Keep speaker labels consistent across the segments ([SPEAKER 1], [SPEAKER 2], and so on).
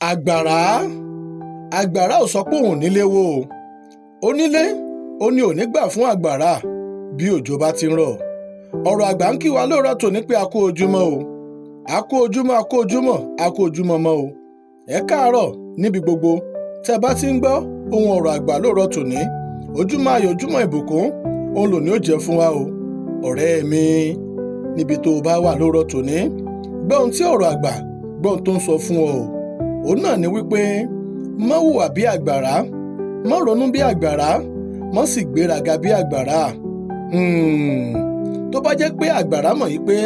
[SPEAKER 1] àgbàrá ò sọ pé òun ò nílé wó o. Onílé ó ní òní gbà fún àgbàrá bí òjò bá ti ń rọ̀. Ọ̀rọ̀ àgbà ń kí wa lóòrọ̀ tòní pé a kú ojúmọ́ o. A kú ojúmọ́, a kú ojúmọ́, a kú ojúmọ́ mọ́ o. Ẹ káàárọ̀ níbi gbogbo tẹ́ bá ti ń gbọ́ ohun ọ̀rọ̀ àgbà lóòrọ̀ tòní. Ojúmọ́ ayọ̀, ojúmọ́ ìbùkún òun lòní ó jẹ́ fún wa o. Ọ̀rẹ́ mi, níbi tó o bá wà lóòrọ̀ tòní, gbọ́ ohun tí ọ̀rọ̀ àgbà gbọ́ ohun tó ń sọ fún ọ o. Òun náà ni wípé má hùwà bí àgbàrá, má ronú bí àgbàrá, má sì gbéraga bí àgbàrá. Tó bá jẹ́ pé àgbàrá mọ̀ yìí pé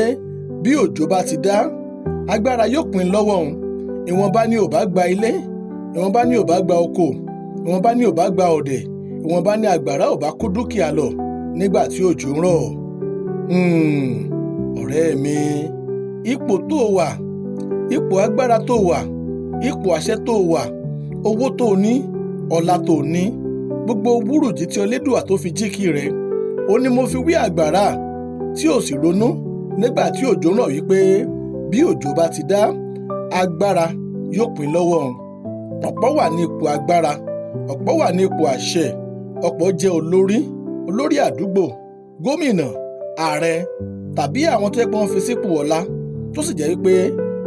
[SPEAKER 1] bí òjò bá ti dá, agbára yóò pín lọ́wọ́ òun. Ìwọ̀nba ni ò bá gba ilé, ìwọ̀nba ni ò bá gba oko, ìwọ̀nba ni ò bá gba ọ̀dẹ̀, ìwọ̀nba ni àgbàrá ò bá kó dúkìá lọ nígbà tí òjò ń rọ̀. Ọ̀rẹ́ mi, ipò tó wà, ipò agbára tó wà, ipò àṣẹ tó wà, owó tó ní, ọlá tó ní, gbogbo burújí tí Elédùà tó fi jíkì rẹ̀, ó ní mo fi wí àgbàrá tí ò sì ronú nígbà tí òjò ń rọ̀ wípé bí òjò bá ti dá, agbára yóò pín lọ́wọ́ òun. Ọ̀pọ̀ wà ní ipò agbára, ọ̀pọ̀ wà ní ipò àṣẹ, ọ̀pọ̀ jẹ́ olórí àdúgbò, gómìnà, ààrẹ tàbí àwọn tó yẹ pé wọ́n fi sípò ọlá tó sì jẹ́ wípé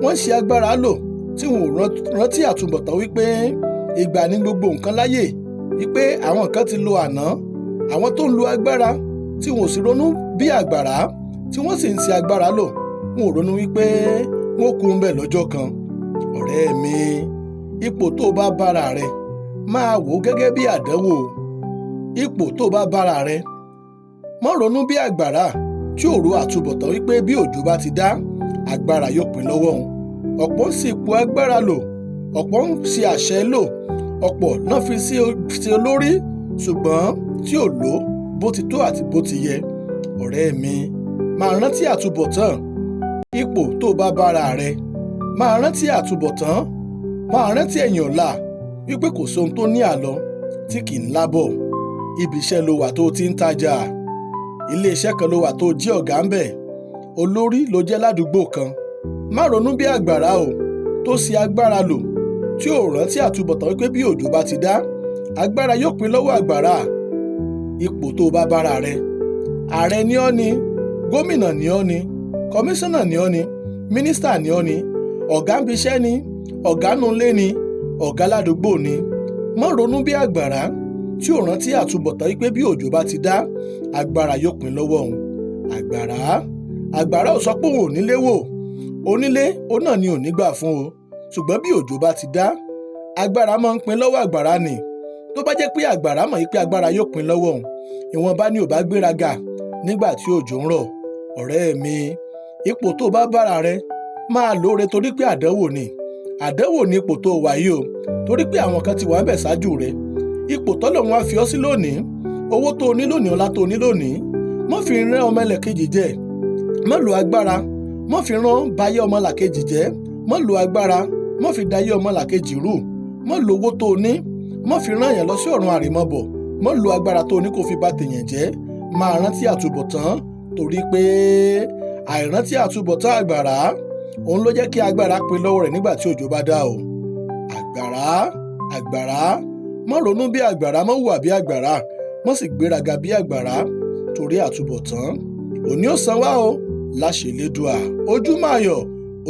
[SPEAKER 1] wọ́n ń ṣe agbára lò tí wọn ò rántí àtúbọ̀tán wípé ìgbà ní gbogbo nǹkan láyè, wípé àwọn kan ti lo àná, àwọn tó ń lo agbára tí wọn ò sì ronú bí àgbàrá tí wọ́n sì ń ṣe agbára lò, wọn ò ronú wípé wọn kú ń bẹ̀ lọ́jọ́ kan. Ọ̀rẹ́ mi, ipò tó bá bára rẹ máa wò gẹ́gẹ́ bí àdánwò. Ipò tó bá bára rẹ, má ronú bí àgbàrá tí ò ro àtúbọ̀tán wípé bí òjò bá ti dá, agbára yóò pín lọ́wọ́ òun. Ọ̀pọ̀ ń ṣe ipò agbára lò, ọ̀pọ̀ ń ṣe àṣẹ lò, ọ̀pọ̀ náà fi ṣe olórí ṣùgbọ́n tí ò lò bó ti tó àti bó ti yẹ. Ọ̀rẹ́ mi, máa rántí àtúbọ̀tán. Ipò tó bá bára rẹ, máa rántí àtúbọ̀tán, máa rántí ẹ̀yìn ọ̀la wípé kò sóhun tó ní àlọ tí kì í lábọ̀. Ibi iṣẹ́ ló wà tó ti ń tajà, ilé iṣẹ́ kan ló wà tó jí ọ̀gá ń bẹ̀, olórí ló jẹ́ ládùúgbò kan. Má ronú bí àgbàrá o tó ṣe agbára lò tí ò rántí àtúbọ̀tán wípé bí òjò bá ti dá, agbára yóò pín lọ́wọ́ àgbàrá. Ipò tó bá bára rẹ, ààrẹ ni ọ́ ni, gómìnà ni ọ́ ni, kọmíṣánná ni ọ́ ni, mínísítà ni ọ́ ni, ọ̀gá ń biṣẹ́ ni, ọ̀gá nulẹ̀ ni, ọ̀gá ládùúgbò ni. Má ronú bí àgbàrá tí ò rántí àtúbọ̀tán wípé bí òjò bá ti dá, agbára yóò pín lọ́wọ́ òun. Àgbàrá ò sọ pé òun ò nílé wò. Onílé ó náà ni ò ní gbà fún o. Ṣùgbọ́n bí òjò bá ti dá, agbára máa ń pín lọ́wọ́ àgbàrá ni. Tó bá jẹ́ pé àgbàrá mọ̀ wípé agbára yóò pín lọ́wọ́ òun, ìwọ̀nba ni ò bá gbéraga nígbà tí òjò ń rọ̀. Ọ̀rẹ́ mi, ipò tó bá bára rẹ máa lóore torí pé àdánwò ni ipò tó wà yìí o, torí pé àwọn kan ti wà ń bẹ̀ ṣáájú rẹ. Ipò tọ́lọ́run wá fi ọ́ sí lónìí, owó tó ní lónìí, ọlá tó ní lónìí, má fi rán ọmọ ẹlẹ́kejì jẹ, má lo agbára, má fi rán bayé ọmọ làkejì jẹ, má lo agbára, má fi dayé ọmọ làkejì rú, má lo owó tó ní, má fi rán yẹn lọ sí ọ̀run àrèmabọ̀, má lo agbára tó ní kó fi bà tèèyàn jẹ́. Máa rántí àtúbọ̀tán torí pé àìrántí àtúbọ̀tán àgbàrá òun ló jẹ́ kí agbára pín lọ́wọ́ rẹ̀ nígbà tí òjò bá dá o. Àgbàrá, má ronú bí àgbàrá, má hùwà bí àgbàrá, má sì gbéraga bí àgbàrá torí àtúbọ̀tán. Òní ó san wá o láṣẹ Elédùà. Ojúmọ́ ayọ̀,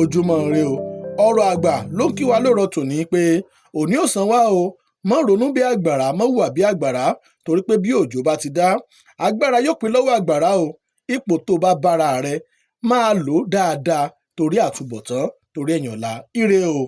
[SPEAKER 1] ojúmọ́ ire o. Ọ̀rọ̀ àgbà ló ń kí wa lóòrọ̀ tòní pé òní ó san wá o. Má ronú bí àgbàrá, má hùwà bí àgbàrá torí pé bí òjò bá ti dá, agbára yóò pín lọ́wọ́ àgbàrá o. Ipò tó bá bára rẹ máa lò dáadáa torí àtúbọ̀tán, torí ẹ̀yìn ọ̀la. Ire o.